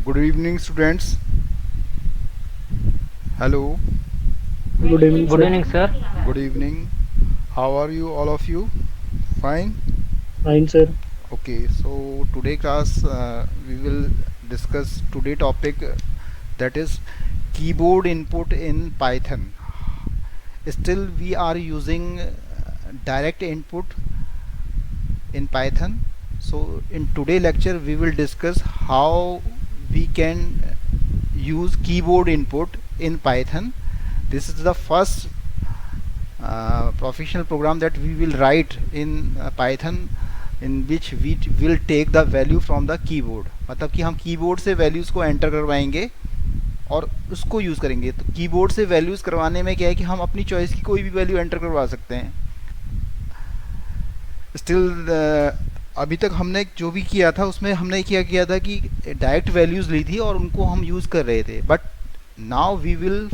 Good evening, students. Hello. Good evening, Good sir. evening, sir. Good evening. How are you, all of you? Fine. Fine, sir. Okay. So today class we will discuss today topic that is keyboard input in Python. Still, we are using direct input in Python. So in today lecture, we will discuss how we can use keyboard input in Python. This is the first professional program that we will write in Python in which we will take the value from the keyboard. मतलब कि हम keyboard से values को enter करवाएंगे और उसको use करेंगे. तो कीबोर्ड से वैल्यूज़ करवाने में क्या है कि हम अपनी चॉइस की कोई भी वैल्यू एंटर करवा सकते हैं. स्टिल अभी तक हमने जो भी किया था उसमें हमने क्या किया था कि डायरेक्ट वैल्यूज़ ली थी और उनको हम यूज़ कर रहे थे. But now we will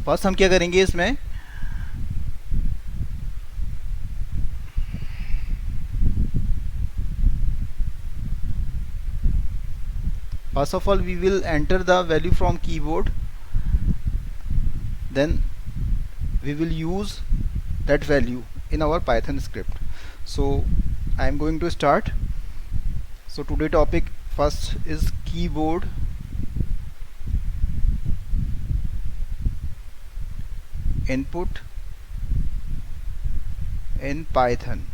first हम क्या करेंगे इसमें. First of all, we will enter the value from keyboard. Then we will use that value in our Python script. So I am going to start. So today topic first is keyboard input in Python.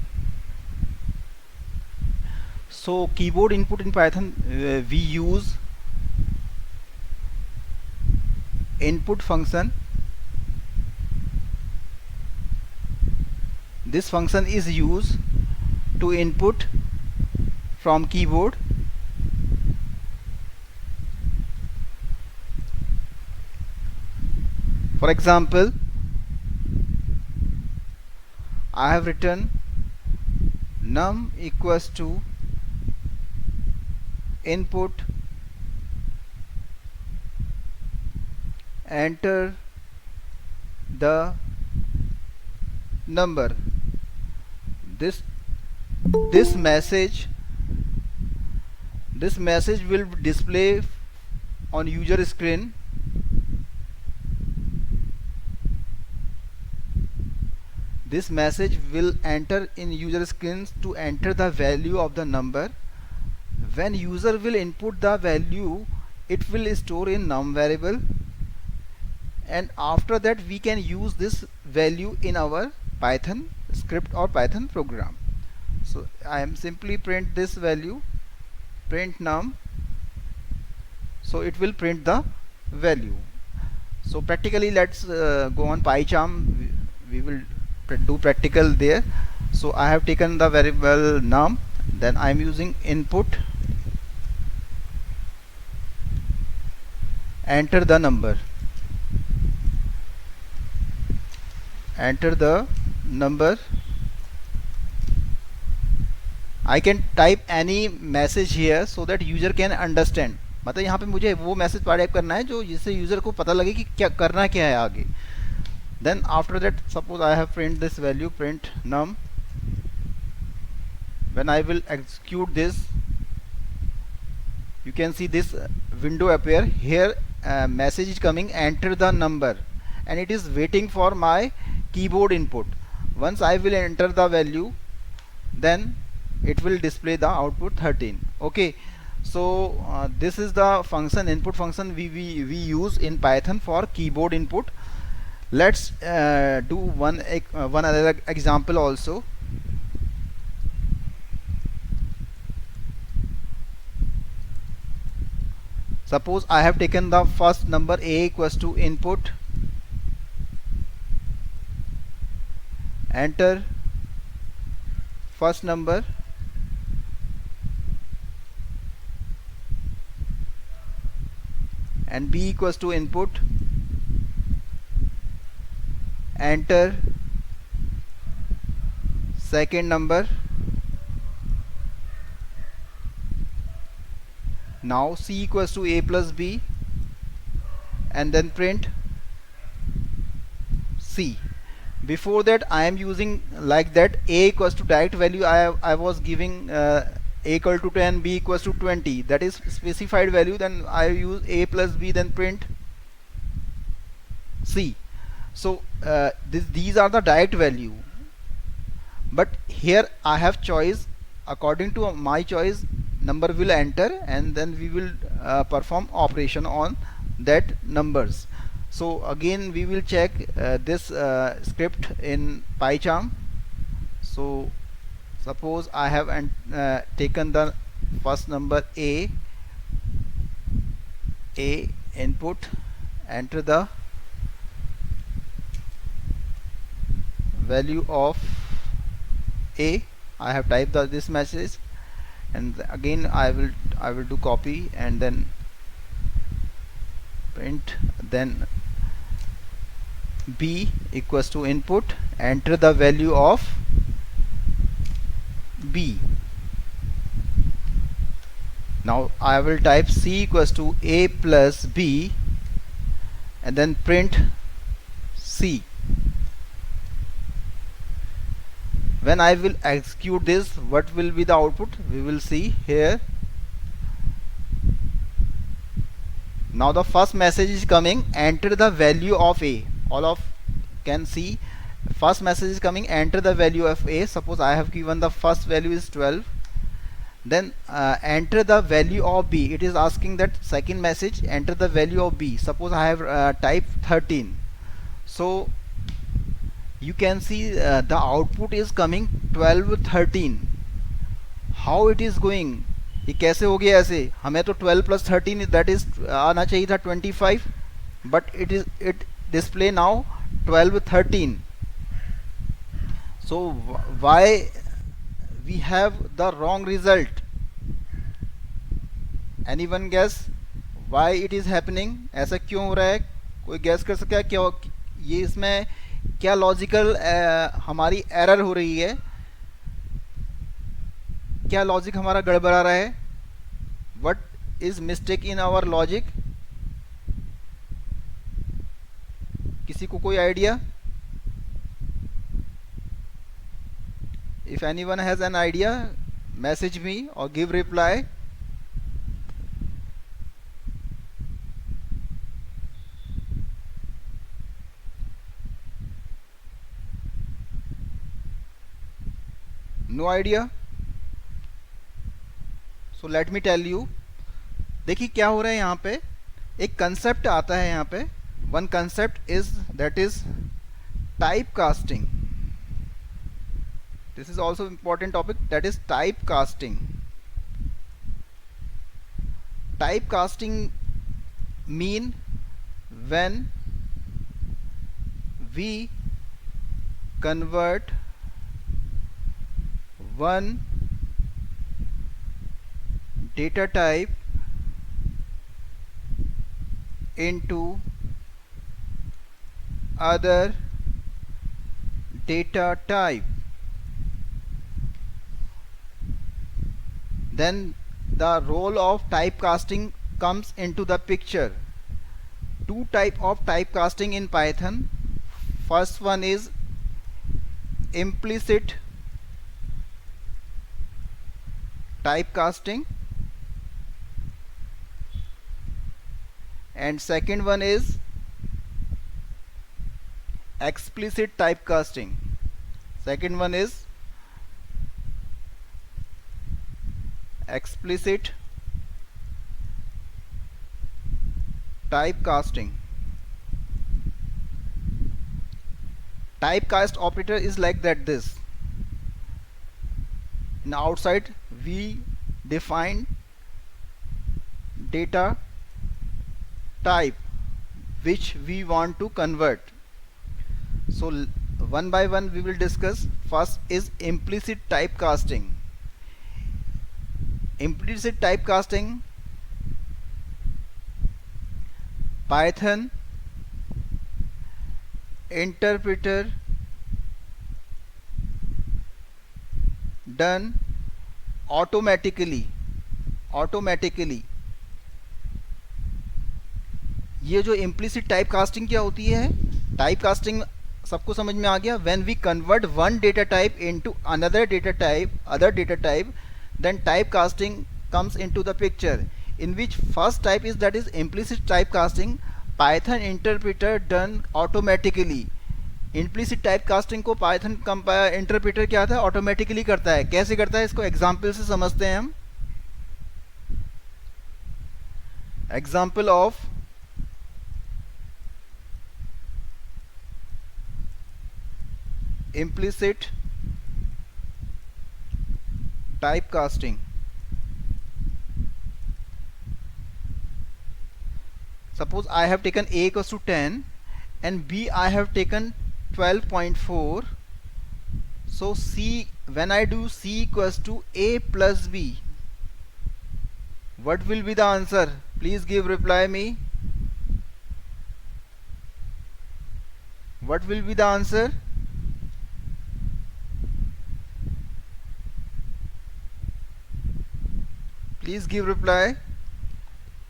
So keyboard input in Python, we use input function. This function is used to input from keyboard. For example, I have written num equals to input, enter the number. This message will display on user screen. This message will enter in user screens to enter the value of the number. When user will input the value, it will store in num variable, and after that we can use this value in our Python script or Python program. So I am simply print this value, print num, so it will print the value. So practically let's go on PyCharm. We will do practical there. So I have taken the variable num, then I am using input, enter the number, enter the number. I can type any message here so that user can understand. मतलब यहाँ पे मुझे वो message type करना है जो जिससे user को पता लगे कि क्या करना क्या है आगे. Then after that, suppose I have print this value, print num. When I will execute this, you can see this window appear here. Message is coming, enter the number, and it is waiting for my keyboard input. Once I will enter the value, then it will display the output 13. Okay, so this is the function, input function we use in Python for keyboard input. Let's do one other example also. Suppose I have taken the first number a equals to input, enter first number, and b equals to input, enter second number. Now c equals to a plus b, and then print c. Before that I am using like that, a equals to direct value I was giving a equal to 10, b equals to 20, that is specified value, then I use a plus b, then print c. So these are the direct value, but here I have choice. According to my choice, number will enter, and then we will perform operation on that numbers. So again we will check this script in PyCharm. So suppose I have taken the first number a input, enter the value of a. I have typed this message, and again I will do copy and then print, then b equals to input, enter the value of b. Now I will type c equals to a plus b and then print c. When I will execute this, what will be the output? We will see here. Now the first message is coming, enter the value of a. All of can see first message is coming, enter the value of a. Suppose I have given the first value is 12, then enter the value of b. It is asking that second message, enter the value of b. Suppose I have typed 13. So you can see the output is coming 12 13. How it is going? ये कैसे हो गया ऐसे? हमें तो 12 plus 13 that is आना चाहिए था 25, but it display now 12 13. So why we have the wrong result? Anyone guess why it is happening? ऐसा क्यों हो रहा है? कोई guess कर सकता है क्या ये इसमें क्या लॉजिकल हमारी एरर हो रही है? क्या लॉजिक हमारा गड़बड़ा रहा है? What is mistake in our logic? किसी को कोई idea? If anyone has an idea, message me और give reply. No idea? So let me tell you. देखिए क्या हो रहा है यहाँ पे. एक कंसेप्ट आता है यहाँ पे. One concept is that is type casting. This is also important topic, that is type casting. Type casting mean when we convert one data type into other data type, then the role of typecasting comes into the picture. Two type of typecasting in Python. First one is implicit typecasting and second one is explicit typecasting. Second one is explicit typecasting. Typecast operator is like that. This in outside we define data type which we want to convert. So one by one we will discuss. First is implicit typecasting. Implicit typecasting, Python interpreter done automatically. ये जो implicit typecasting क्या होती है? Typecasting सबको समझ में आ गया. When we convert one data type into another data type, other data type, then typecasting comes into the picture, in which first type is that is implicit typecasting, Python interpreter done automatically. Implicit type casting को Python interpreter क्या था, automatically करता है. कैसे करता है इसको example से समझते हैं हम. Example of implicit typecasting. Suppose I have taken a equals to 10 and b I have taken 12.4. So c, when I do c equals to a plus b, what will be the answer? Please give reply me. What will be the answer? Please give reply.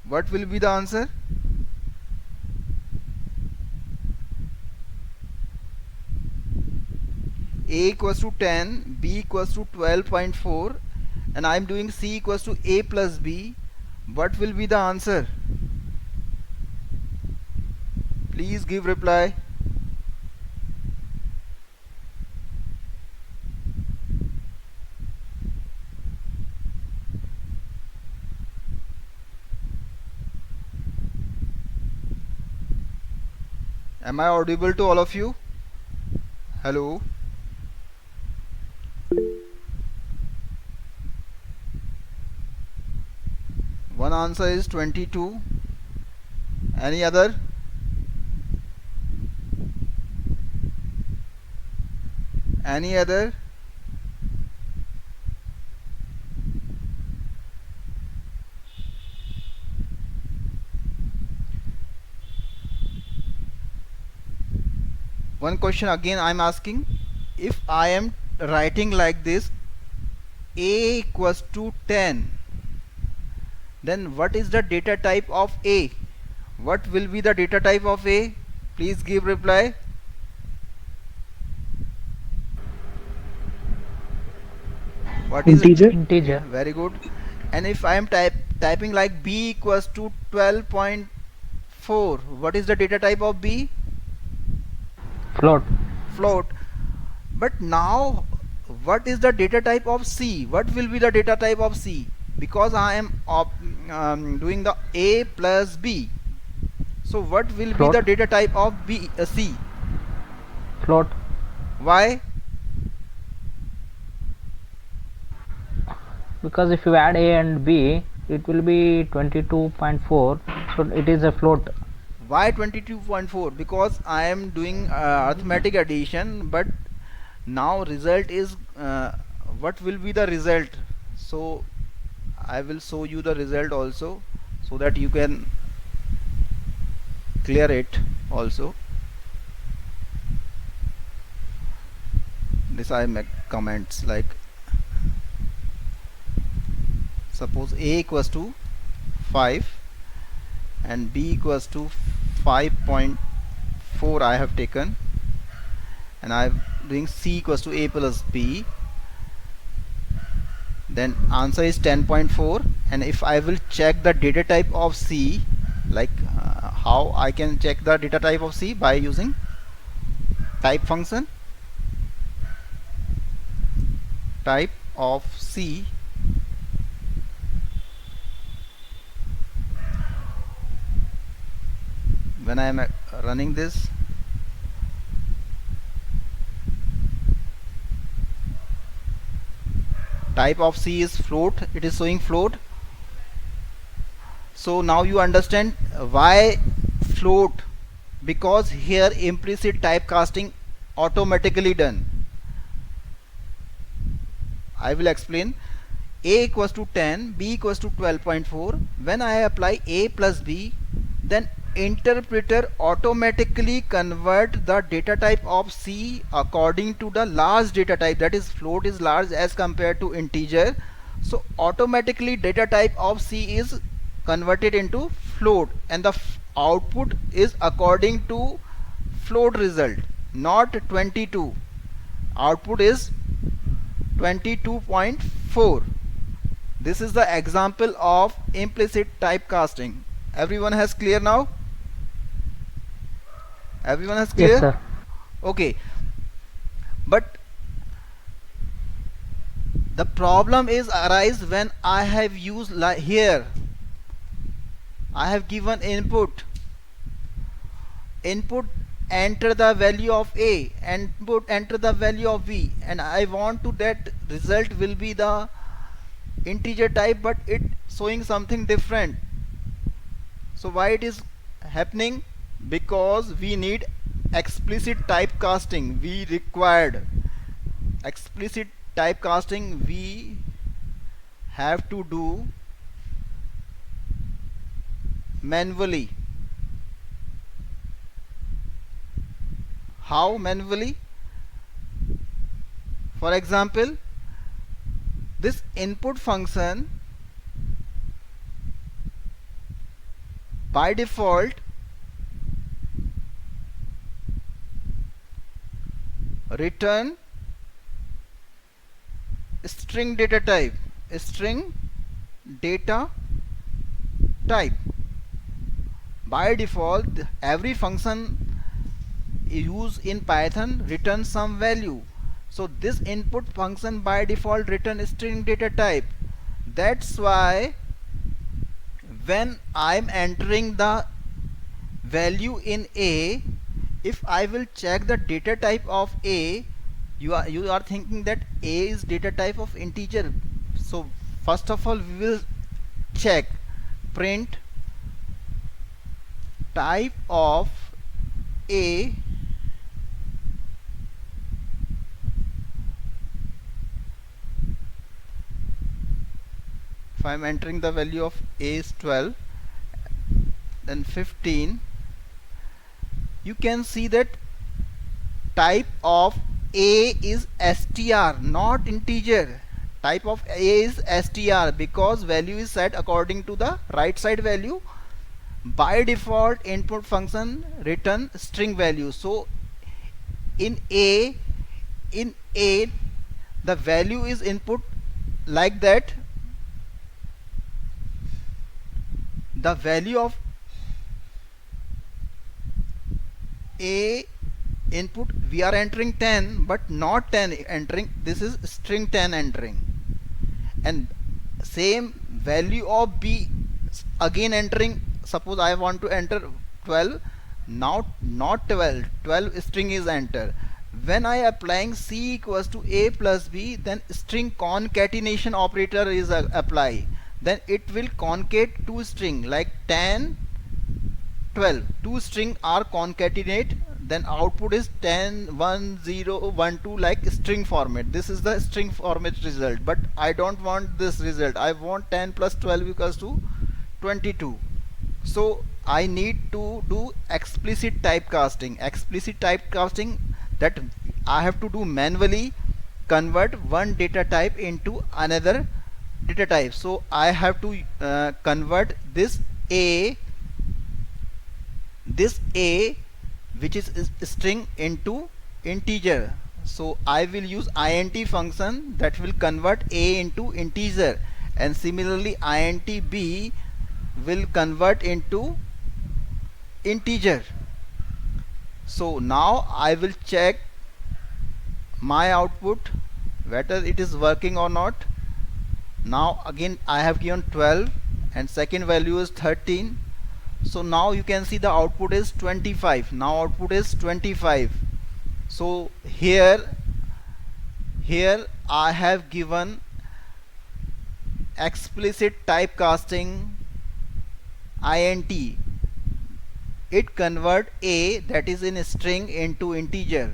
What will be the answer? A equals to 10, b equals to 12.4, and I am doing c equals to a plus b. What will be the answer? Please give reply. Am I audible to all of you? Hello? One answer is 22. Any other? Any other? One question again I am asking. If I am writing like this, a equals to 10, then what is the data type of a? What will be the data type of a? Please give reply. What is Integer. Integer. Very good. And if I am typing like b equals to 12.4, what is the data type of b? Float. Float. But now what is the data type of c? What will be the data type of c? Because I am doing the a plus b, so what will Float. be the data type of b c? Float. Why? Because if you add a and b, it will be 22.4. So it is a float. Why 22.4? Because I am doing arithmetic addition, but now result is what will be the result? So I will show you the result also, so that you can clear it also. This I make comments like, suppose a equals to 5 and b equals to 5.4 I have taken, and I am doing c equals to a plus b, then answer is 10.4. and if I will check the data type of c, like how I can check the data type of c? By using type function. Type of c, when I am running this, type of c is float. It is showing float. So now you understand why float, because here implicit typecasting automatically done. I will explain. A equals to 10, b equals to 12.4. when I apply a plus b, then interpreter automatically convert the data type of c according to the large data type, that is float is large as compared to integer. So automatically data type of c is converted into float, and the output is according to float result, not 22. Output is 22.4. this is the example of implicit typecasting. Everyone has clear now? Everyone has clear? Yes, sir. Okay, but the problem is arise when I have used here I have given input enter the value of a, input enter the value of b, and I want to that result will be the integer type, but it showing something different. So why it is happening? Because we need explicit typecasting. We required explicit typecasting. We have to do manually. How manually? For example, this input function by default return string data type, by default every function used in Python returns some value. So this input function by default return string data type. That's why when I'm entering the value in a, if I will check the data type of a, you are thinking that a is data type of integer. So first of all we will check print type of a if I'm entering the value of a is 12, then 15, you can see that type of a is str, not integer. Type of a is str because value is set according to the right side value. By default input function return string value. So in a the value is input like that. The value of a input we are entering 10, but not 10 entering, this is string 10 entering, and same value of b again entering. Suppose I want to enter 12, now not 12 string is enter. When I applying c equals to a plus b, then string concatenation operator is apply, then it will concate two string like 10 12, two string are concatenate, then output is 10 1 0 1 2 like string format. This is the string format result, but I don't want this result. I want 10 plus 12 equals to 22. So I need to do explicit typecasting. That I have to do manually, convert one data type into another data type. So I have to convert this a which is string into integer. So I will use int function that will convert a into integer, and similarly int b will convert into integer. So now I will check my output whether it is working or not. Now again I have given 12 and second value is 13. So now you can see the output is 25. Now output is 25. So here I have given explicit typecasting int. It convert a that is in a string into integer,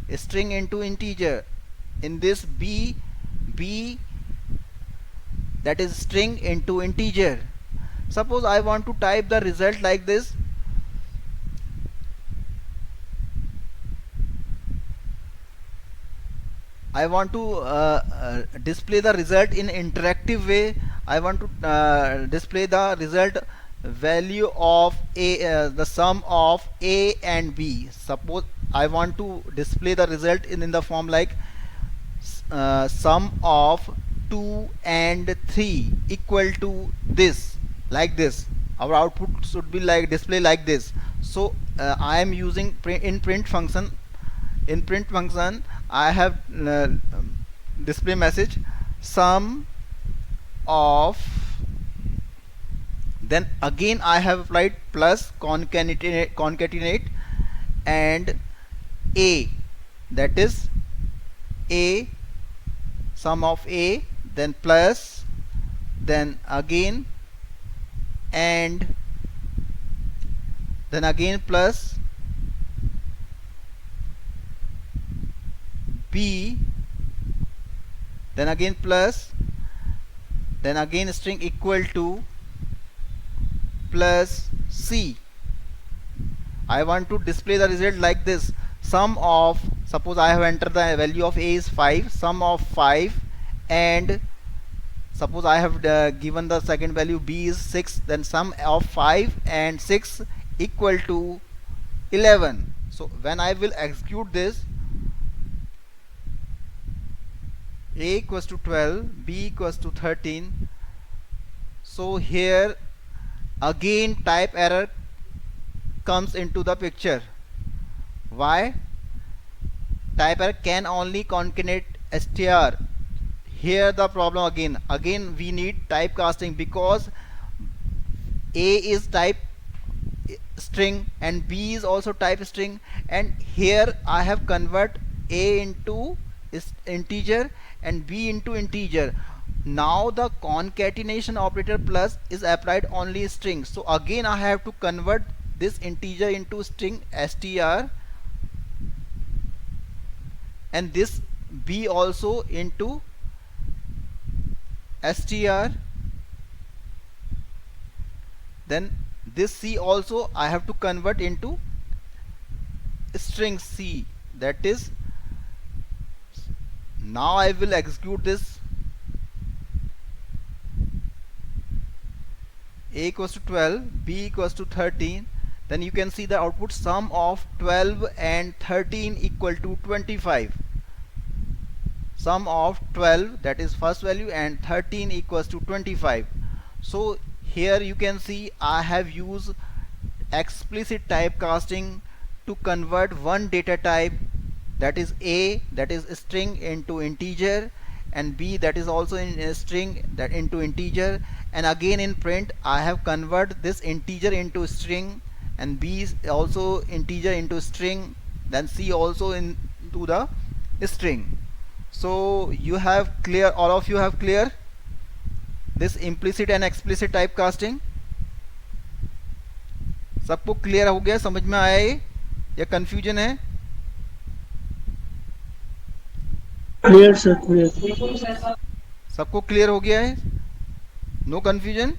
in this b that is string into integer. Suppose I want to type the result like this. I want to display the result in interactive way. I want to display the result value of a, the sum of a and b. Suppose I want to display the result in the form like sum of 2 and 3 equal to this, like this. Our output should be like display like this. So I am using in print function. In print function I have display message sum of, then again I have applied plus concatenate and a, that is a, sum of a, then plus, then again and, then again plus, b, then again plus, then again string equal to plus c. I want to display the result like this: sum of, suppose I have entered the value of a is 5, sum of 5, and suppose I have given the second value b is 6, then sum of 5 and 6 equal to 11. So when I will execute this, a equals to 12, b equals to 13. So here again type error comes into the picture. Why? Type error can only concatenate str. Here the problem again we need typecasting, because a is type string and b is also type string, and here I have convert a into integer and b into integer. Now the concatenation operator plus is applied only string, so again I have to convert this integer into string str, and this b also into str, then this c also I have to convert into string c. That is, now I will execute this. A equals to 12, b equals to 13, then you can see the output sum of 12 and 13 equal to 25. Sum of 12, that is first value, and 13 equals to 25. So here you can see I have used explicit typecasting to convert one data type, that is a, that is string, into integer, and b, that is also in a string, that into integer, and again in print I have convert this integer into string, and b is also integer into string, then c also into the string. So you have clear, all of you have clear this implicit and explicit typecasting. सबको clear हो गया, समझ में आया ये, या confusion है? Clear, sir. Clear. सबको क्लियर हो गया है? No confusion?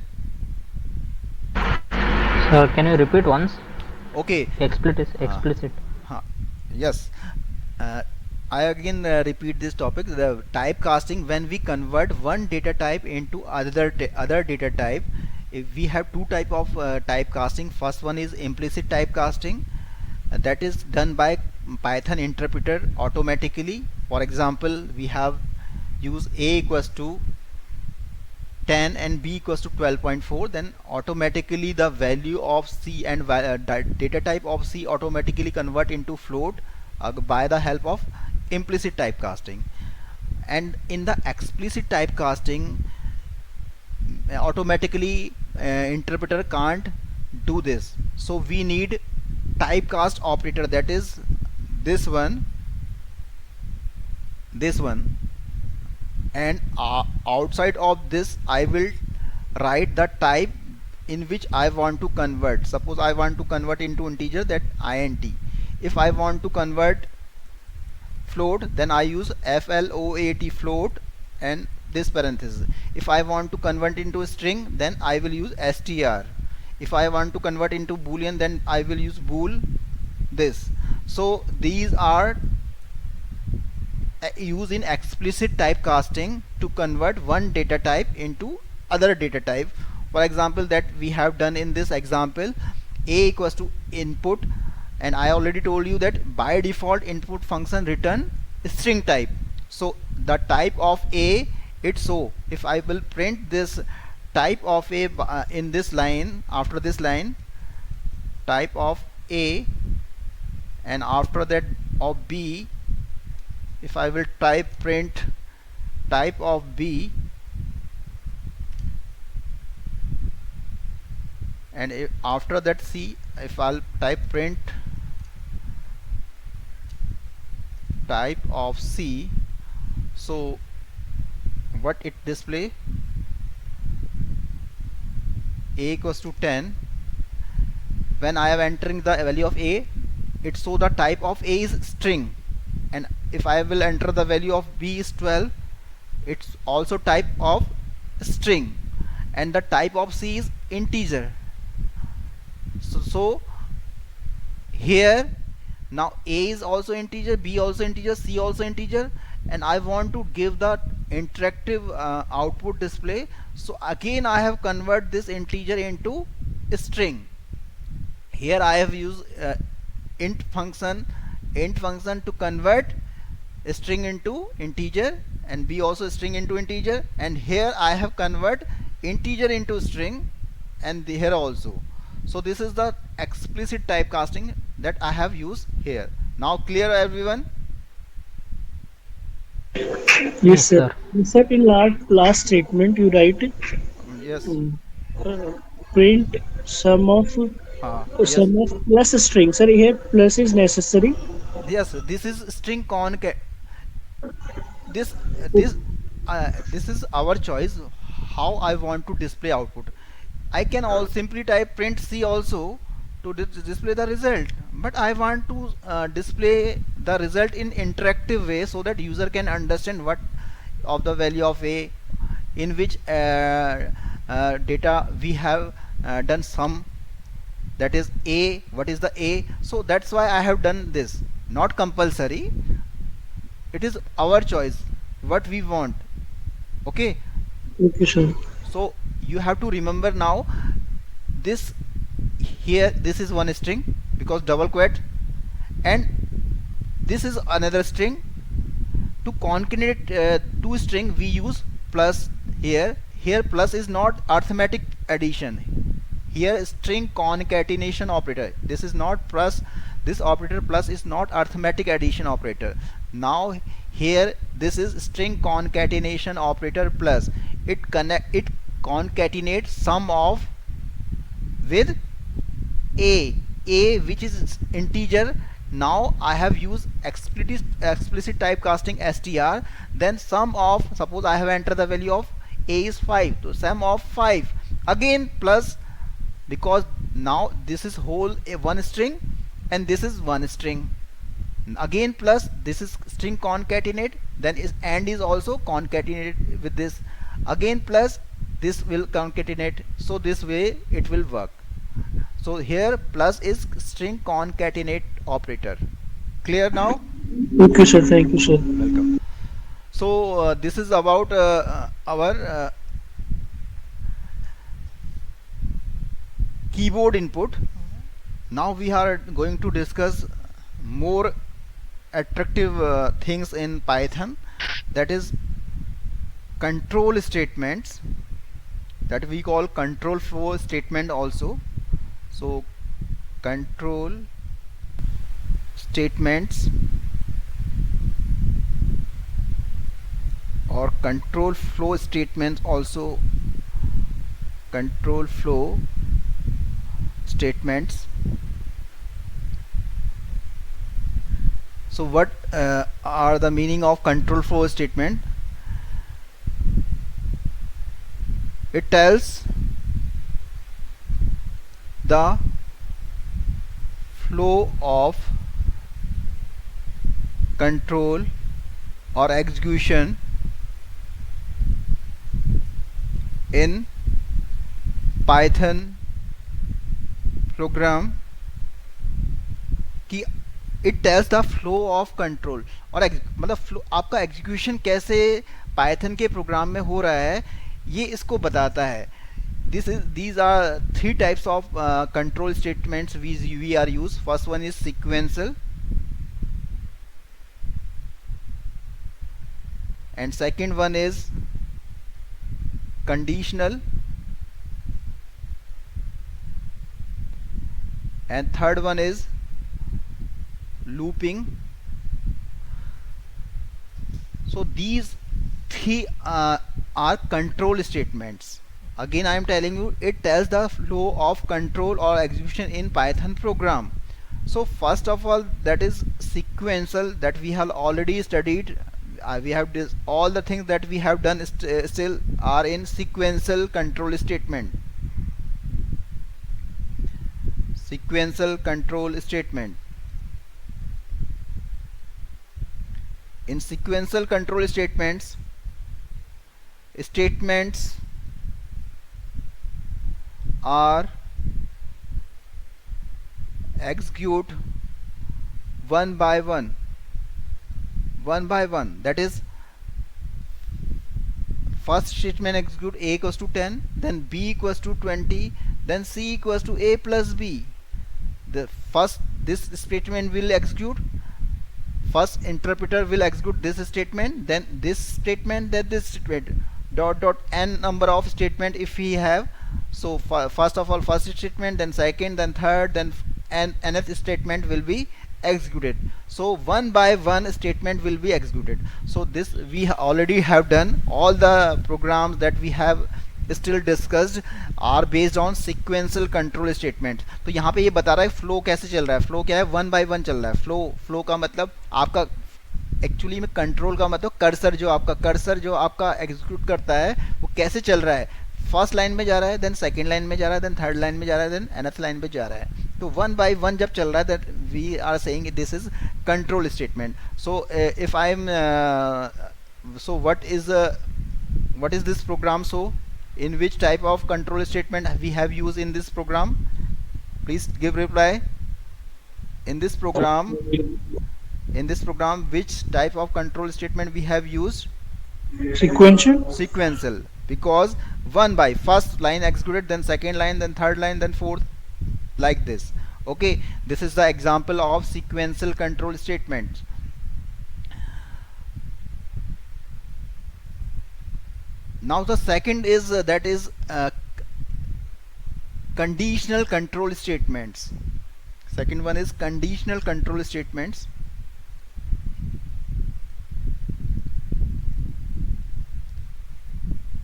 Sir, can you repeat once? Okay. Explicit. Yes. I again repeat this topic. The typecasting, when we convert one data type into other data type, if we have two type of typecasting. First one is implicit typecasting, that is done by Python interpreter automatically. For example, we have used a equals to 10 and b equals to 12.4, then automatically the value of c and data type of c automatically convert into float by the help of implicit typecasting. And in the explicit typecasting, automatically interpreter can't do this, so we need typecast operator, that is this one, and outside of this I will write the type in which I want to convert. Suppose I want to convert into integer, that int. If I want to convert float, then I use float, float, and this parenthesis. If I want to convert into a string, then I will use str. If I want to convert into boolean, then I will use bool, this. So these are used in explicit typecasting to convert one data type into other data type. For example, that we have done in this example, a equals to input, and I already told you that by default input function return string type. So the type of a It's so if I will print this type of a in this line, after this line type of A, and after that of B, if I will type print type of B, and after that C, if I'll type print type of C, so what it display? A equals to 10. When I am entering the value of A, it show the type of A is string, and if I will enter the value of B is 12, it's also type of string, and the type of C is integer. So here now A is also integer, B also integer, C also integer, and I want to give the interactive output display. So again I have convert this integer into a string. Here I have used int function to convert a string into integer, and B also string into integer, and here I have convert integer into string, and here also. So this is the explicit typecasting that I have used here. Now clear everyone? Yes, sir. sir. Sir, in last statement, you write Yes. uh, print Yes. sum of plus string. Sir, here plus is necessary. Yes, this is string concat. This is our choice how I want to display output. I can all simply type print C also to display the result, but I want to display the result in interactive way so that user can understand what of the value of A, in which data we have done sum, that is A, what is the A. So that's why I have done this, not compulsory, it is our choice what we want. Okay, Okay, sir. so you have to remember now this. Here this is one string because double quote, and this is another string. To concatenate two string we use plus. Here plus is not arithmetic addition, here string concatenation operator. This is not plus, this operator plus is not arithmetic addition operator. Now here this is string concatenation operator plus, it concatenates sum of with A which is integer. Now I have used explicit typecasting str, then sum of, suppose I have entered the value of A is 5, so sum of 5 again plus, because now this is whole one string and this is one string, again plus, this is string concatenate, then is and is also concatenated with this, again plus, this will concatenate. So this way it will work. So here plus is string concatenate operator. Clear now? Okay, sir. Thank you, sir. Welcome. So this is about our keyboard input. Now we are going to discuss more attractive things in Python, that is control statements, that we call control flow statement also. So control statements or control flow statements also, control flow statements. So what are the meaning of control flow statement? It tells the flow of control or execution in Python program कि it tells the flow of control, और मतलब flow आपका execution कैसे Python के programme में हो रहा है ये इसको बताता है. These are three types of control statements we are use. First one is sequential, and second one is conditional, and third one is looping. So these three are control statements. Again I am telling you, it tells the flow of control or execution in Python program. So first of all, that is sequential, that we have already studied. We have this, all the things that we have done still are in sequential control statement. Sequential control statement. In sequential control statements, statements are execute one by one. That is, first statement execute a equals to 10, then b equals to 20, then c equals to a plus b. The first, this statement will execute, first interpreter will execute this statement, then this statement, then this statement, dot dot n number of statement if we have. So first of all first statement, then second, then third, then nth statement will be executed. So one by one statement will be executed. So this we already have done. All the programs that we have still discussed are based on sequential control statement. तो यहाँ पे ये बता रहा है flow कैसे चल रहा है. फ्लो क्या है, वन बाय वन चल रहा है. फ्लो का मतलब आपका एक्चुअली में कंट्रोल का मतलब कर्सर जो आपका एग्जीक्यूट करता है वो कैसे चल रहा है. फर्स्ट लाइन में जा रहा है, देन सेकेंड लाइन में जा रहा है, देन थर्ड लाइन में जा रहा है, देन nth लाइन पे जा रहा है. तो वन बाय वन जब चल रहा है, that we are saying this is control statement. So if I am so what is this program? So in which type of control statement we have used in this program? Please give reply. In this program which type of control statement we have used? Sequential, because one by first line executed, then second line, then third line, then fourth, like this. Okay, this is the example of sequential control statements. Now the second is conditional control statements. Second one is conditional control statements.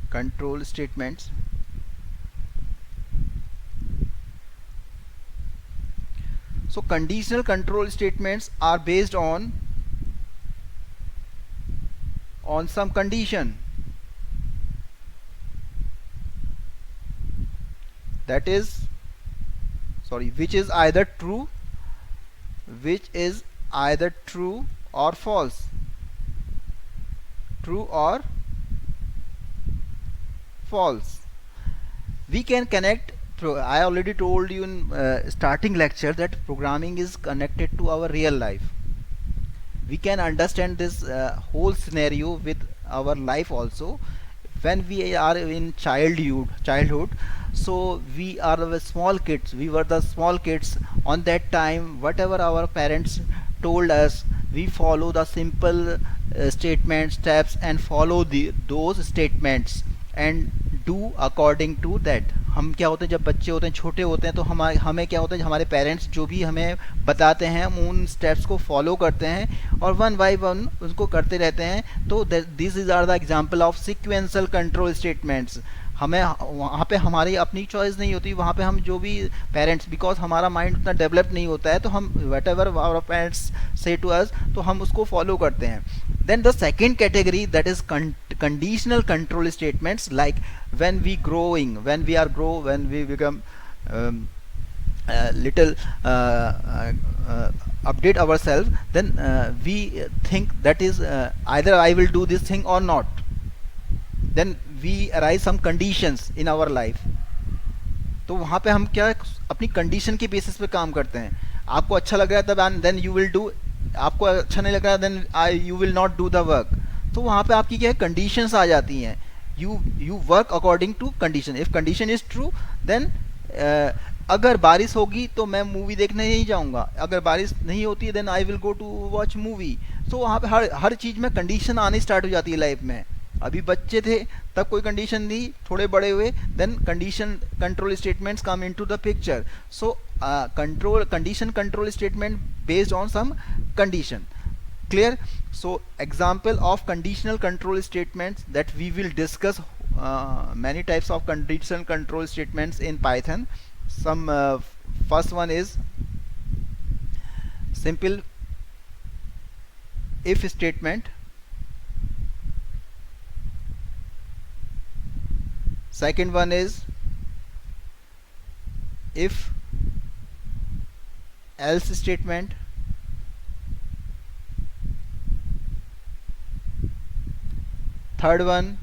Control statements. So conditional control statements are based on some condition. That is, which is either true or false. True or false. We can connect. I already told you in starting lecture that programming is connected to our real life. We can understand this whole scenario with our life also. When we are in childhood, so we are the small kids. We were the small kids on that time. Whatever our parents told us, we follow the simple statements, steps, and follow those statements and do according to that. हम क्या होते हैं, जब बच्चे होते हैं, छोटे होते हैं, तो हमें क्या होता है, हमारे पेरेंट्स जो भी हमें बताते हैं हम उन स्टेप्स को फॉलो करते हैं और वन बाय वन उसको करते रहते हैं. तो this is are the example of sequential control statements. हमें वहाँ पे हमारी अपनी चॉइस नहीं होती. वहाँ पे हम जो भी पेरेंट्स, बिकॉज हमारा माइंड उतना डेवलप नहीं होता है, तो हम वट एवर आवर पेरेंट्स से टू अस, तो हम उसको फॉलो करते हैं. Then the second category, that is conditional control statements, like when we become little update ourselves, then we think that is either I will do this thing or not. Then we arise some conditions in our life. तो वहाँ पे हम क्या अपनी condition के basis पे काम करते हैं. आपको अच्छा लग रहा है तब देन यू विल डू, आपको अच्छा नहीं लग रहा then you will not do the work. तो वहाँ पे आपकी क्या है, कंडीशंस आ जाती हैं. You work according to condition. If condition is true then अगर बारिश होगी तो मैं मूवी देखने नहीं जाऊँगा. अगर बारिश नहीं होती है then I will go to watch movie. तो वहाँ पे हर चीज़ में कंडीशन आनी स्टार्ट हो जाती है लाइफ में. अभी बच्चे थे तब कोई कंडीशन नहीं, थोड़े बड़े हुए then condition control statements come into the picture. So condition control statement based on some condition. Clear? So example of conditional control statements that we will discuss, many types of conditional control statements in Python. Some first one is simple if statement. Second one is if else statement. Third one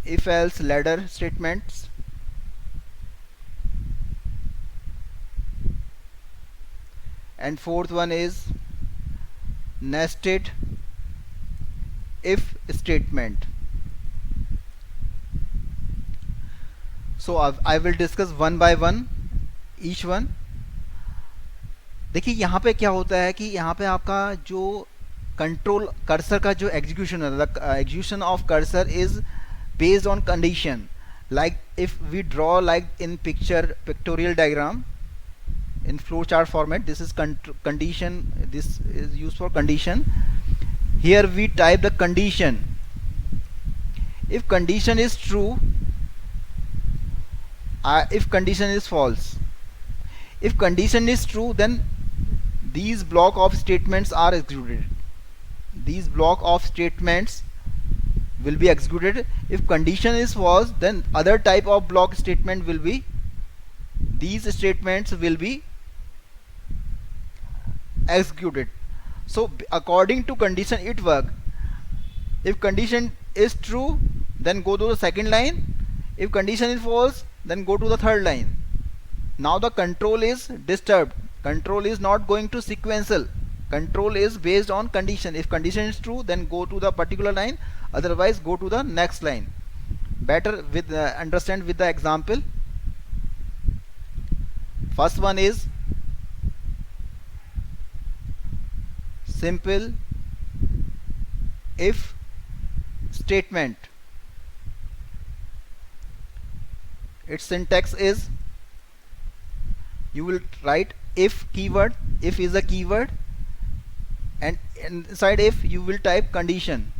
if else ladder statements. And fourth one is nested if statement. So I will discuss one by one each one. देखिए यहाँ पे क्या होता है कि यहाँ पे आपका जो कंट्रोल कर्सर का जो एग्जीक्यूशन है, the execution of cursor is based on condition. Like if we draw like in picture pictorial diagram in flowchart format, this is condition, this is used for condition. Here we type the condition. If condition is true, if condition is false. If condition is true, then these block of statements are executed. These block of statements will be executed. If condition is false, then other type of block statement will be, these statements will be executed. So according to condition it work. If condition is true, then go to the second line. If condition is false, then go to the third line. Now the control is disturbed. Control is not going to sequential. Control is based on condition. If condition is true, then go to the particular line, otherwise go to the next line. Better with understand with the example. First one is simple if statement. Its syntax is, you will write if keyword, if is a keyword, and inside if you will type condition.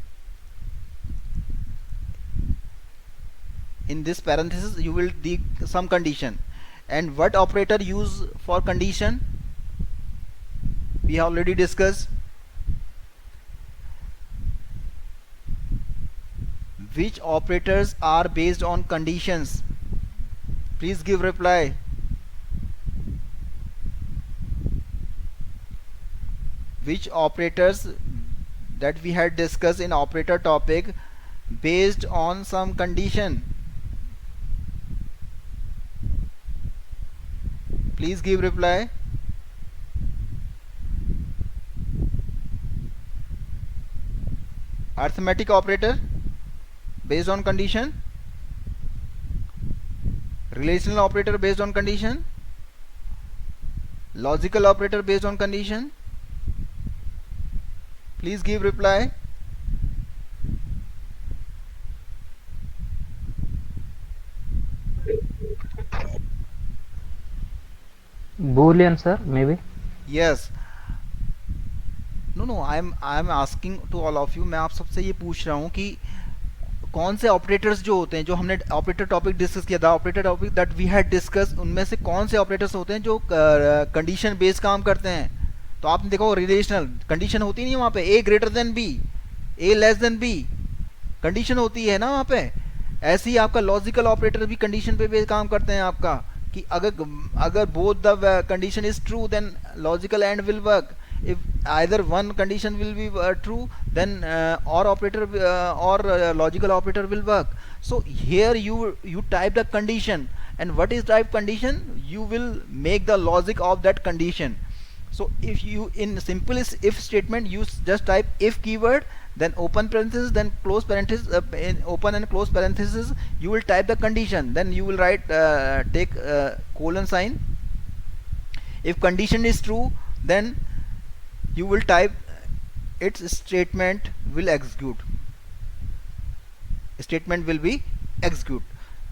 In this parenthesis you will dig some condition. And what operator use for condition, we have already discussed. Which operators are based on conditions? Please give reply. Which operators that we had discussed in operator topic based on some condition? Please give reply. Arithmetic operator based on condition. Relational operator based on condition. Logical operator based on condition. Please give reply. Boolean, sir, maybe. Yes. No I am asking to all of you. मैं आप सबसे ये पूछ रहा हूँ कि कौन से ऑपरेटर्स जो होते हैं, जो हमने ऑपरेटर टॉपिक डिस्कस किया था, operator topic that we had discuss, उनमें से कौन से ऑपरेटर्स होते हैं जो कंडीशन बेस्ड काम करते हैं? तो आपने देखो रिलेशनल कंडीशन होती नहीं वहाँ पे, A greater than B, A less than B, condition होती है ना वहाँ पे. ऐसे ही आपका लॉजिकल ऑपरेटर भी कंडीशन पे बेस्ड काम करते हैं आपका, कि अगर both the condition is true then logical and will work. If either one condition will be true, then or operator or logical operator will work. So here you type the condition, and what is type condition? You will make the logic of that condition. So if you in simplest if statement you just type if keyword, then open parenthesis, then close parenthesis, in open and close parenthesis you will type the condition, then you will write take colon sign. If condition is true, then you will type its statement will execute. Statement will be execute.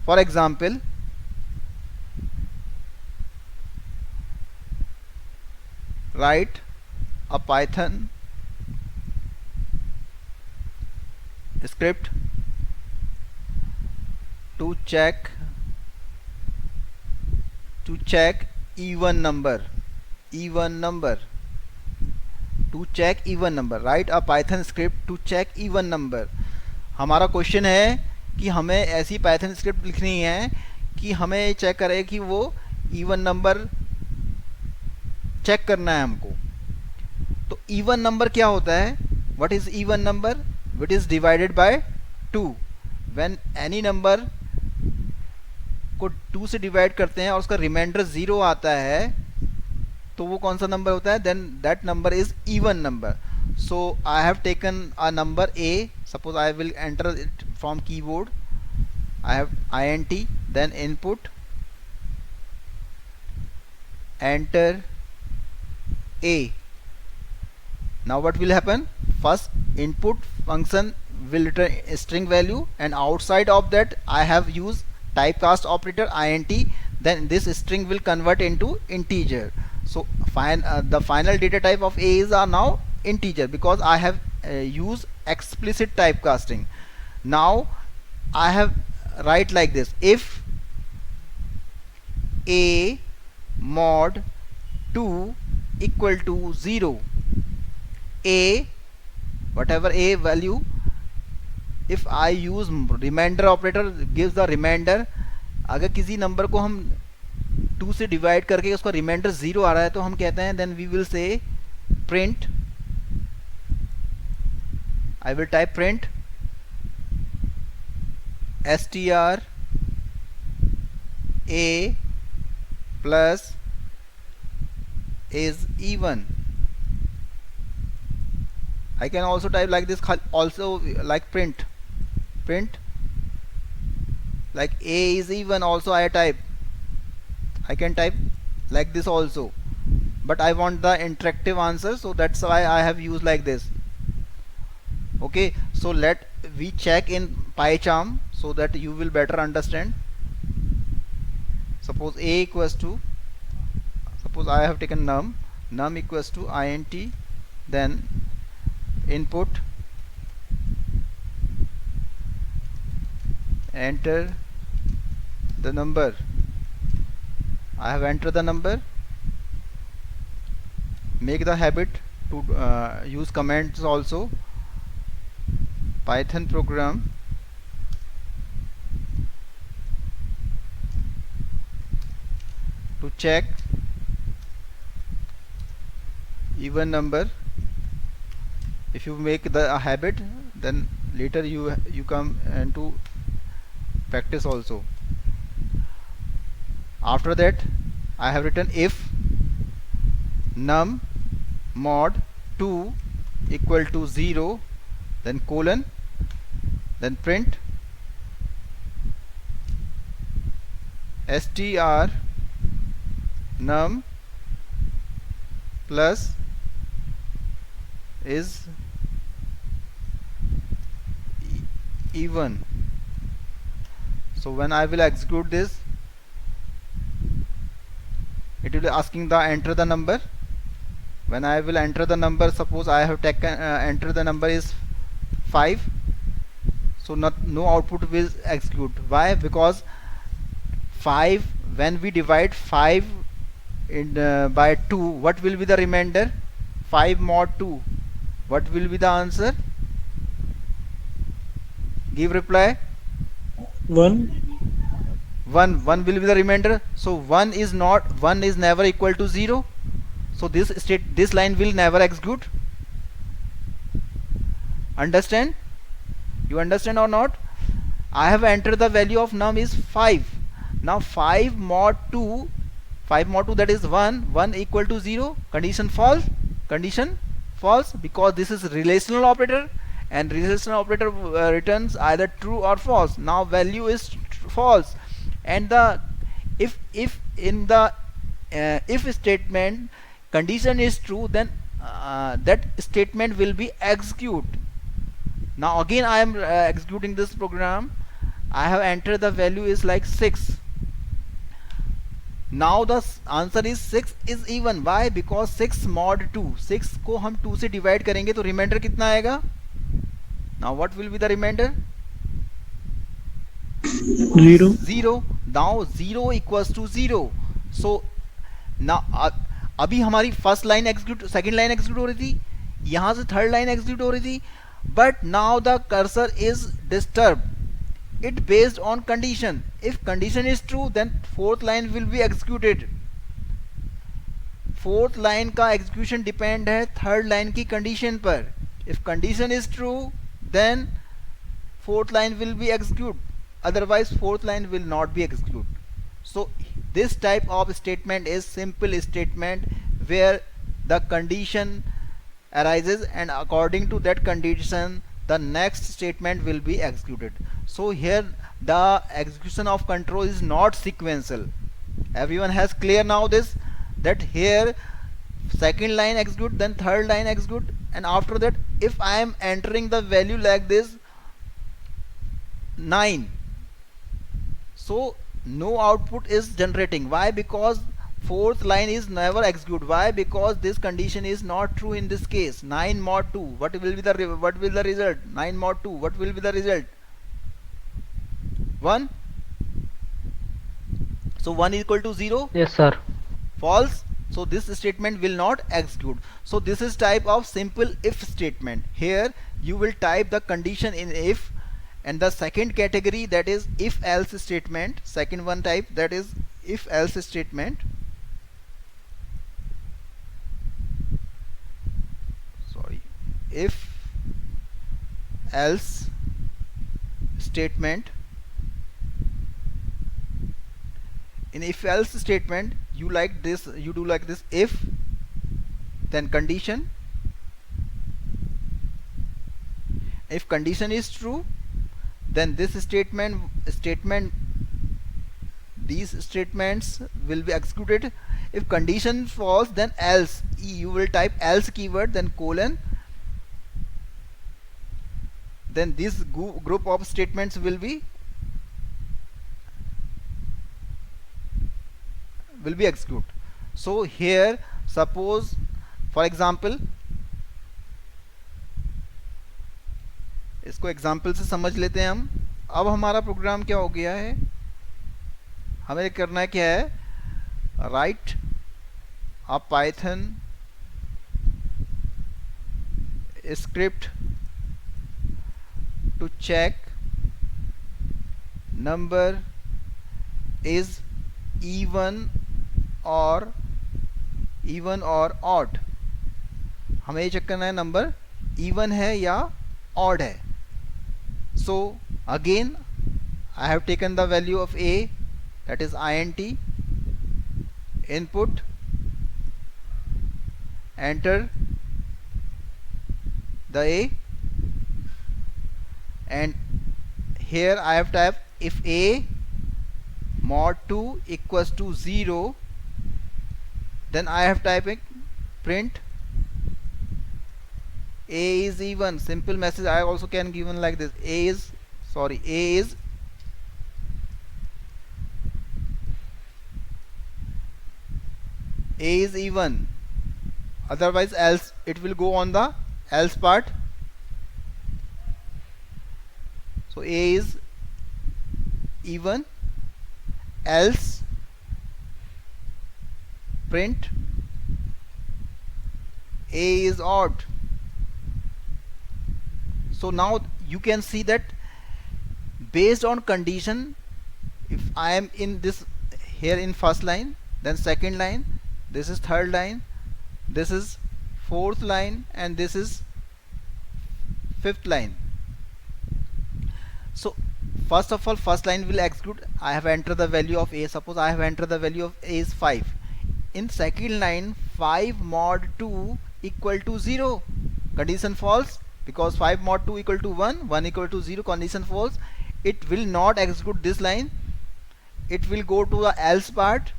For example, write a Python script to check even number. To check even number. Write a Python script to check even number. हमारा question है कि हमें ऐसी Python script लिखनी है कि हमें check करे कि वो इवन नंबर चेक करना है हमको. तो इवन नंबर क्या होता है? What is even number? Which is divided by 2. When any number को 2 से डिवाइड करते हैं और उसका रिमाइंडर 0 आता है तो वो कौन सा नंबर होता है? Then that number is even number. So I have taken a number a. Suppose I will enter it from keyboard. I have int, then input, enter a. Now what will happen? First input function will return a string value, and outside of that I have used typecast operator int. Then this string will convert into integer. So the final data type of a is now integer because I have used explicit typecasting. Now I have write like this: if a mod 2 equal to 0, a, whatever a value, if I use remainder operator gives the remainder. अगर किसी number को हम 2 से divide करके उसका reminder 0 आ रहा है तो हम कहते हैं then we will say print. I will type print str a plus is even. I can also type like this, also like print like a is even. Also I can type like this also, but I want the interactive answer, so that's why I have used like this. Okay, so let we check in PyCharm so that you will better understand. Suppose a equals to, suppose I have taken num equals to int, then input, enter the number. I have entered the number. Make the habit to use comments also. Python program to check even number. If you make a habit, then later you come into practice also. After that I have written if num mod 2 equal to 0, then colon, then print str num plus is even. So when I will execute this, it will be asking the enter the number. When I will enter the number, suppose I have taken enter the number is 5, so no output will execute. Why? Because 5, when we divide 5 in by 2, what will be the remainder? 5 mod 2, what will be the answer? Give reply. 1 will be the remainder. So 1 is never equal to 0, so this line will never execute. Understand? You understand or not? I have entered the value of num is 5. Now 5 mod 2, that is 1 equal to 0. Condition false, because this is relational operator, and relational operator returns either true or false. Now value is false, and the if in the if statement condition is true, then that statement will be execute. Now again I am executing this program. I have entered the value is like 6. Now the answer is 6 is even. Why? Because 6 mod 2, 6 को हम 2 से divide करेंगे तो reminder कितना आएगा? Now what will be the remainder? 0. 0. Now 0 equals to 0. So now अभी हमारी first line execute, second line execute हो रही थी, यहां से थर्ड लाइन एग्जीक्यूट हो रही थी, but now the cursor is disturb it based on condition. If condition is true then fourth line will be executed. Fourth line का execution depend है थर्ड लाइन की कंडीशन पर. If condition is true then fourth line will be execute, otherwise fourth line will not be execute. So this type of statement is simple statement where the condition arises and according to that condition the next statement will be executed. So here the execution of control is not sequential. Everyone has clear now this, that here second line execute, then third line execute, and after that if I am entering the value like this 9, so no output is generating. Why? Because fourth line is never execute. Why? Because this condition is not true in this case. 9 mod 2, what will be the result? 9 mod 2, what will be the result? 1. So 1 equal to 0. Yes sir. False. So this statement will not execute. So this is type of simple if statement. Here you will type the condition in if, and the second category, that is if else statement. Second one type, that is if else statement. Sorry, if else statement. In if else statement you like this, you do like this: if, then condition. If condition is true, then this statement these statements will be executed. If condition false, then else. You will type else keyword, then colon, then this group of statements will be execute. So here suppose for example, इसको example से समझ लेते हैं हम. अब हमारा programme क्या हो गया है, हमें करना क्या है, write a Python script to check number is even और odd. हमें ये चेक करना है नंबर even है या odd है. So again I have taken the value of a, that is int, input, enter the a, and here I have typed if a mod 2 equals to 0, then I have typing print a is even. Simple message I also can given like this: a is even, otherwise else. It will go on the else part. So a is even, else print a is odd. So now you can see that based on condition, if I am in this here in first line, then second line, this is third line, this is fourth line, and this is fifth line. So first of all, first line will execute. I have entered the value of a. Suppose I have entered the value of a is 5. In second line, 5 mod 2 equal to 0. Condition false, because 5 mod 2 equal to 1, 1 equal to 0. Condition false. It will not execute this line. It will go to the else part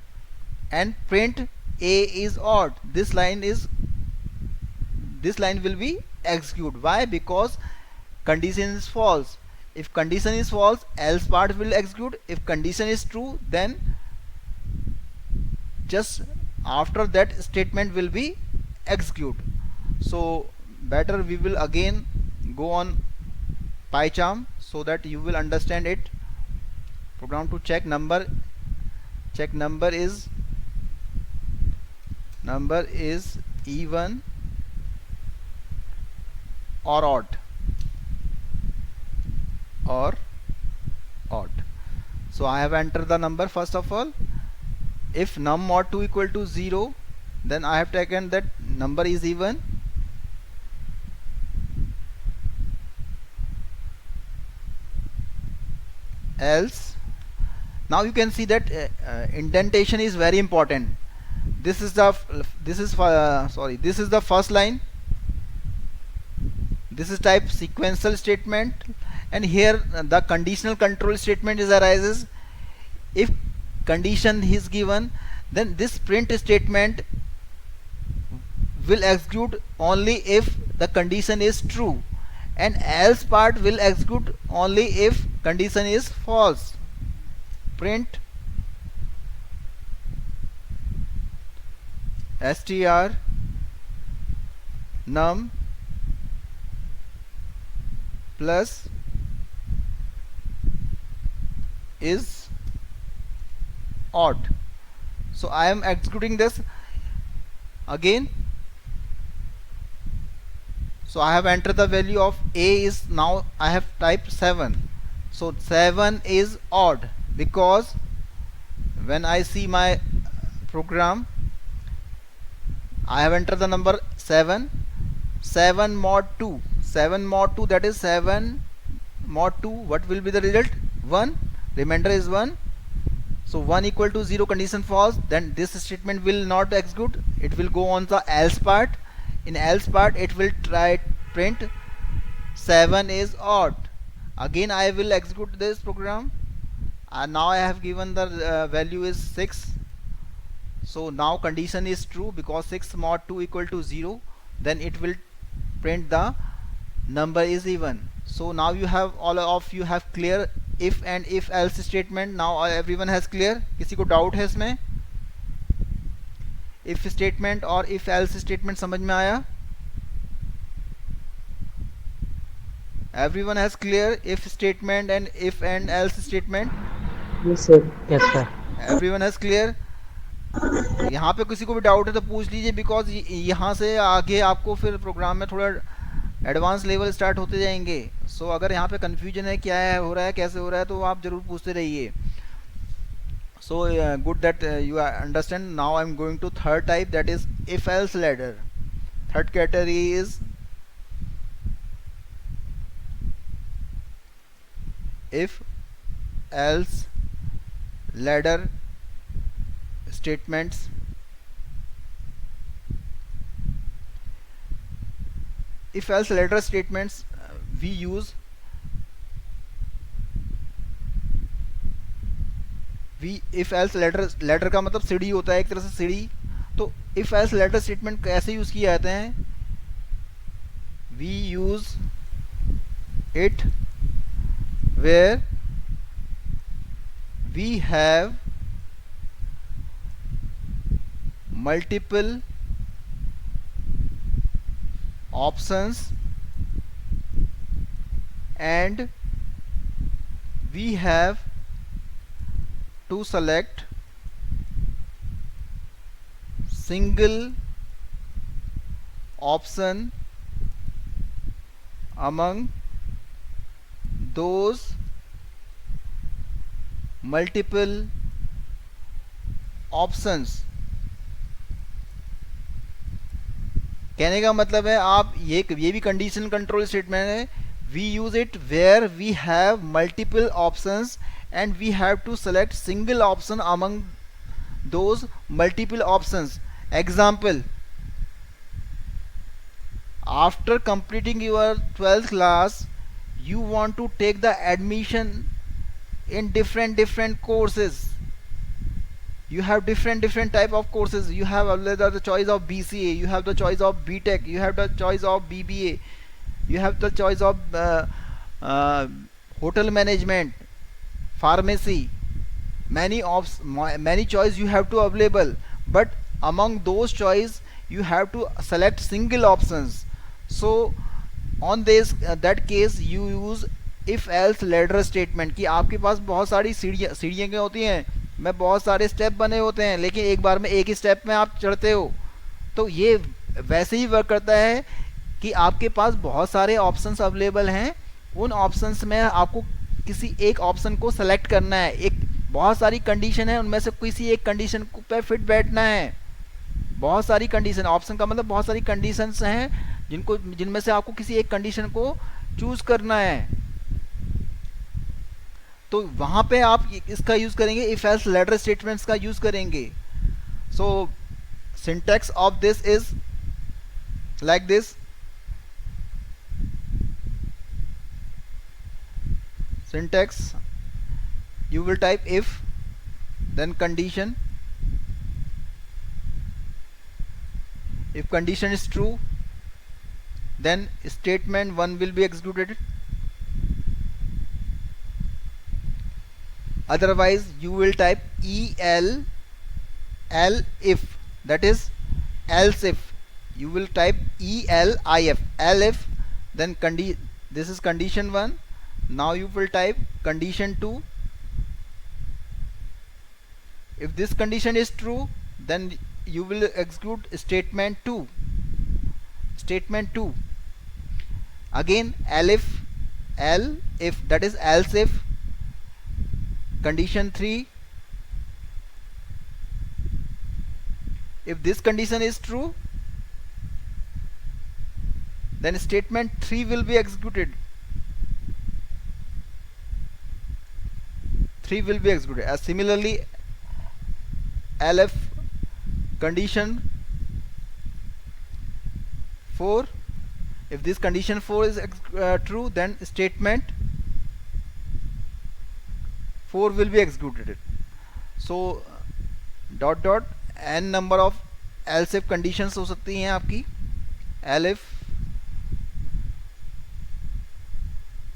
and print a is odd. This line is this line will be executed. Why? Because condition is false. If condition is false, else part will execute. If condition is true, then just after that statement will be execute. So better we will again go on PyCharm so that you will understand it. Program to check number is even or odd. So I have entered the number. First of all, if num mod 2 equal to 0, then I have taken that number is even. Else, now you can see that indentation is very important. This is the first line. This is type sequential statement, and here the conditional control statement is arises. If condition is given, then this print statement will execute only if the condition is true, and else part will execute only if condition is false. Print str num plus is odd. So I am executing this again. So I have entered the value of a is, now I have typed 7. So 7 is odd, because when I see my program, I have entered the number 7 mod 2, that is 7 mod 2. What will be the result? 1. Remainder is 1. So 1 equal to 0, condition false, then this statement will not execute. It will go on the else part. In else part it will try print 7 is odd. Again I will execute this program, and now I have given the value is 6. So now condition is true, because 6 mod 2 equal to 0, then it will print the number is even. So now you have, all of you have clear if and if else statement. Now everyone has clear. किसी को doubt है इसमें? If statement और if else statement समझ में आया? Everyone has clear if statement and if and else statement? Yes, sir. Yes, sir. Everyone has clear? यहाँ पे किसी को भी डाउट है तो पूछ लीजिए, बिकॉज यहाँ से आगे आपको फिर प्रोग्राम में थोड़ा एडवांस लेवल स्टार्ट होते जाएंगे. सो अगर यहाँ पे कंफ्यूजन है, क्या है हो रहा है, कैसे हो रहा है, तो आप जरूर पूछते रहिए. So good that you understand. Now I'm going to third type, that is if else ladder. Third category is if else ladder statements. If else ladder statements we use if else ladder का मतलब सीढ़ी होता है, एक तरह से सीढ़ी. तो if else ladder statement कैसे यूज किए जाते हैं? We use it where we have multiple options and we have to select single option among those multiple options. कहने का मतलब है, आप ये भी कंडीशन कंट्रोल स्टेटमेंट है. We use it where we have multiple options and we have to select single option among those multiple options. Example, after completing your 12th class, you want to take the admission in different courses. you have different type of courses. You have the choice of BCA, you have the choice of BTech, you have the choice of BBA, you have the choice of uh, hotel management, pharmacy. Many choice you have to available, but among those choice you have to select single options. So on this that case you use if else ladder statement कि आपके पास बहुत सारी सीढ़ियाँ क्या होती हैं, मैं बहुत सारे स्टेप बने होते हैं, लेकिन एक बार में एक ही स्टेप में आप चढ़ते हो. तो ये वैसे ही वर्क करता है कि आपके पास बहुत सारे ऑप्शंस अवेलेबल हैं, उन ऑप्शंस में आपको किसी एक ऑप्शन को सेलेक्ट करना है. एक बहुत सारी कंडीशन है, उनमें से किसी एक कंडीशन पे फिट बैठना है. बहुत सारी कंडीशन, ऑप्शन का मतलब बहुत सारी कंडीशंस हैं जिनमें से आपको किसी एक कंडीशन को चूज करना है. तो वहां पे आप इसका यूज करेंगे, इफ एल्स लेटर स्टेटमेंट्स का यूज करेंगे. So syntax of this is like this. Syntax, you will type if, then condition. If condition is true, then statement 1 will be executed. Otherwise you will type el if, that is else if. You will type elif, elif, then this is condition 1. Now you will type condition 2. If this condition is true, then you will execute statement 2. Statement 2 again elif, that is else if. Condition 3, if this condition is true, then statement 3 will be executed. 3 will be executed. As similarly elif condition 4, if this condition 4 is true, then statement 4 will be executed. So dot dot n number of else if conditions हो सकती हैं आपकी. elif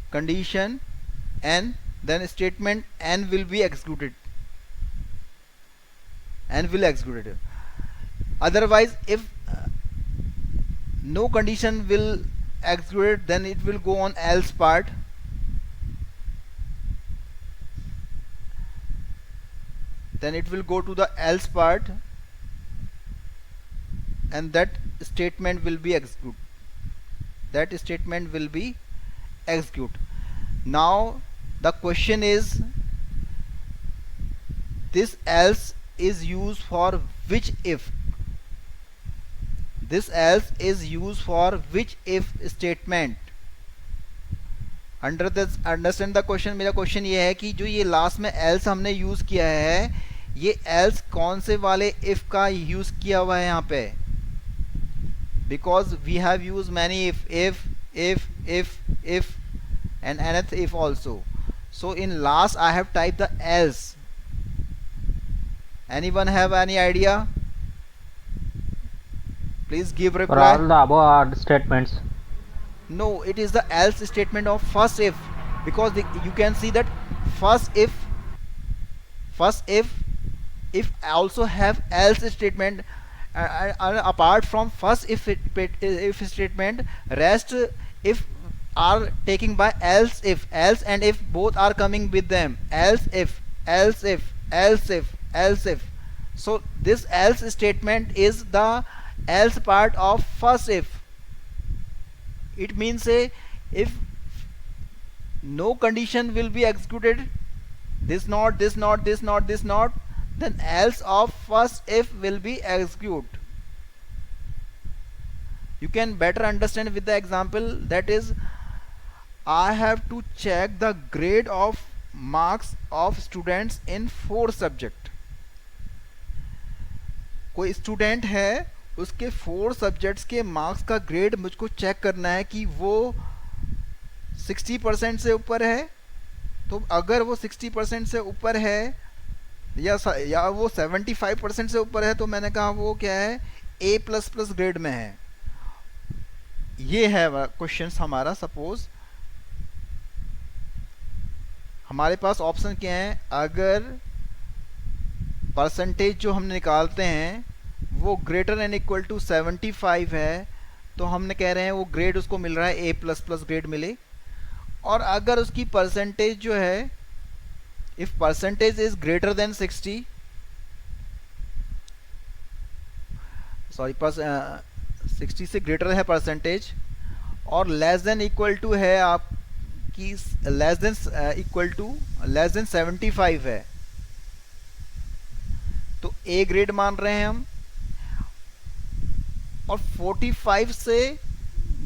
condition n, then statement n will be executed, n will execute it. Otherwise if no condition will execute it, then it will go on else part. Then it will go to the else part, and that statement will be execute. That statement will be execute. Now the question is, this else is used for which if? This else is used for which if statement? Understand the question. मेरा question ये है कि जो ये last में else हमने use किया है, ये else कौन से वाले if का यूज किया हुआ है यहाँ पे? Because we have used many if and nth if also. So in last I have typed the else. Anyone have any idea? Please give For reply. all the above statements. No, it is the else statement of first if, because you can see that first if also have else statement, apart from first if statement, rest if are taking by else and if both are coming with them. else if. So this else statement is the else part of first if. It means if no condition will be executed, this not, then else of first if will be executed. You can better understand with the example, that is, I have to check the grade of marks of students in 4 subject. कोई student है, उसके 4 subjects के marks का grade मुझको check करना है कि वो 60% से ऊपर है. तो अगर वो 60% से ऊपर है, या वो 75% से ऊपर है तो मैंने कहा वो क्या है, ए प्लस प्लस ग्रेड में है। ये है क्वेश्चन हमारा। सपोज हमारे पास ऑप्शन क्या है, अगर परसेंटेज जो हम निकालते हैं वो ग्रेटर एंड इक्वल टू 75 है तो हमने कह रहे हैं वो ग्रेड उसको मिल रहा है ए प्लस प्लस ग्रेड मिले। और अगर उसकी परसेंटेज जो है, if percentage is greater than 60, sorry 60 से ग्रेटर है परसेंटेज और लेस देन इक्वल टू है आपकी, less than equal to less than 75 है तो ए ग्रेड मान रहे हैं हम। और 45 से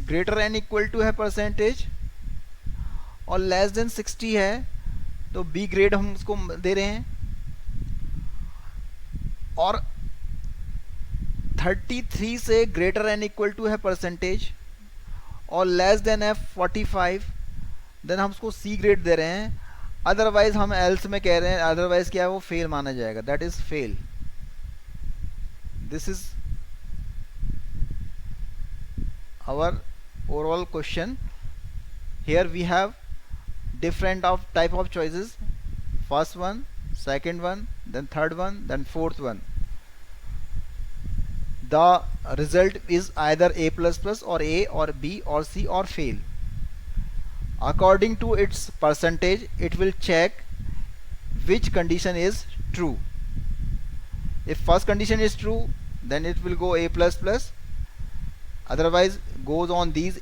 ग्रेटर एंड इक्वल टू है परसेंटेज और लेस देन 60 है तो बी ग्रेड हम उसको दे रहे हैं। और 33 से ग्रेटर एंड इक्वल टू है परसेंटेज और लेस देन है 45, देन हम उसको सी ग्रेड दे रहे हैं। अदरवाइज हम एल्स में कह रहे हैं, अदरवाइज क्या है वो फेल माना जाएगा, that is fail. This is our overall question. Here we have different of type of choices, first one, second one, then third one, then fourth one. The result is either A plus plus or A or B or C or fail. According to its percentage it will check which condition is true. If first condition is true then it will go A plus plus, otherwise goes on these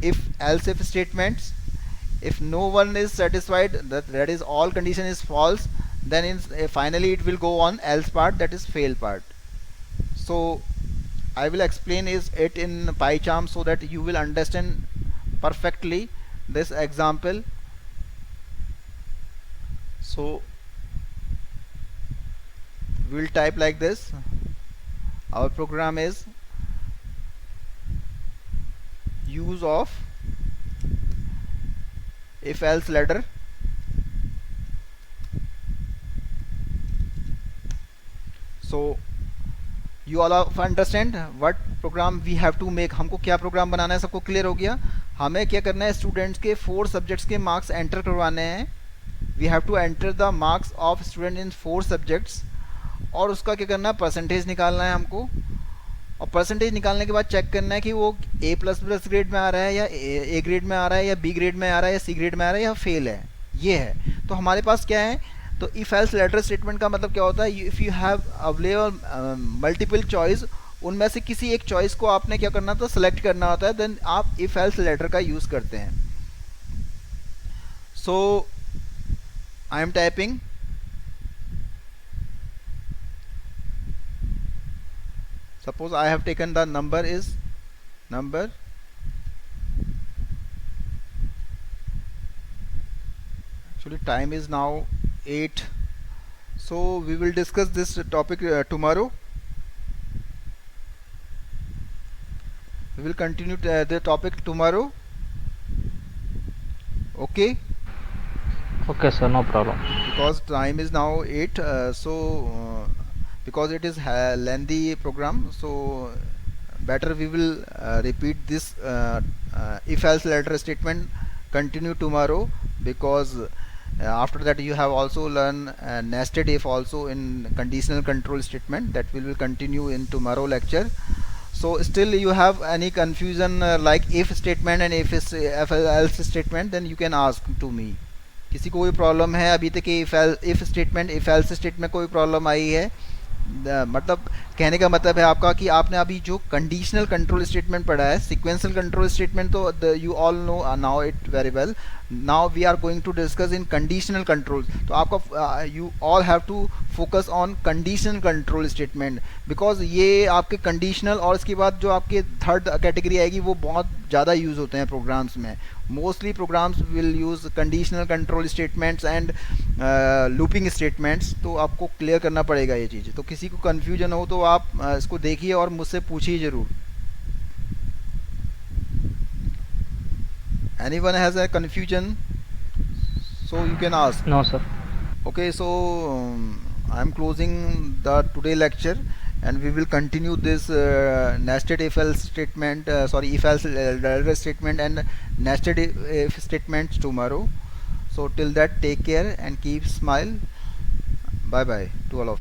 if else if statements. If no one is satisfied, that is all condition is false, then finally it will go on else part, that is fail part. So I will explain it in PyCharm so that you will understand perfectly this example. So we will type like this. Our program is use of if else ladder. So you all of understand what program we have to make. हमको क्या programme बनाना है, सबको clear हो गया। हमें क्या करना है, स्टूडेंट्स के 4 सब्जेक्ट्स के मार्क्स एंटर करवाने हैं। We have to enter the marks of student in 4 subjects और उसका क्या करना है, परसेंटेज निकालना है हमको। और परसेंटेज निकालने के बाद चेक करना है कि वो ए प्लस प्लस ग्रेड में आ रहा है या ए ग्रेड में आ रहा है या बी ग्रेड में आ रहा है या सी ग्रेड में आ रहा है या फेल है, ये है। तो हमारे पास क्या है, तो इफ एल्स लेटर स्टेटमेंट का मतलब क्या होता है, if you have available multiple choice, उनमें से किसी एक चॉइस को आपने क्या करना होता है, सेलेक्ट करना होता है, देन आप इफ एल्स लेटर का यूज़ करते हैं। So I am typing suppose I have taken the number is number actually time is now 8, so we will discuss this topic tomorrow. We will continue the topic tomorrow. Okay, Okay, sir, no problem. because time is now 8, because it is lengthy program, so better we will repeat this if else letter statement continue tomorrow, because after that you have also learn nested if also in conditional control statement, that we will continue in tomorrow lecture. So still you have any confusion like if statement and if else statement, then you can ask to me. किसी को कोई problem है अभी तक कि if statement if else statement कोई problem आई है, मतलब कहने का मतलब है आपका कि आपने अभी जो कंडीशनल कंट्रोल स्टेटमेंट पढ़ा है, सीक्वेंशियल कंट्रोल स्टेटमेंट तो you all know now it very well. Now we are going to discuss in conditional control. तो आपका you all have to focus on conditional control statement, because ये आपके conditional और इसके बाद जो आपके थर्ड कैटेगरी आएगी वो बहुत ज़्यादा यूज़ होते हैं प्रोग्राम्स में। Mostly programs will use conditional control statements and looping statements, तो आपको क्लियर करना पड़ेगा ये चीज़। तो किसी को कन्फ्यूजन हो तो आप इसको देखिए और मुझसे पूछिए ज़रूर। anyone has a confusion, so you can ask. No, sir. Okay, so I'm closing the today lecture, and we will continue this nested if else statement, sorry, if else statement and nested if statements tomorrow. So till that, take care and keep smile. Bye bye to all of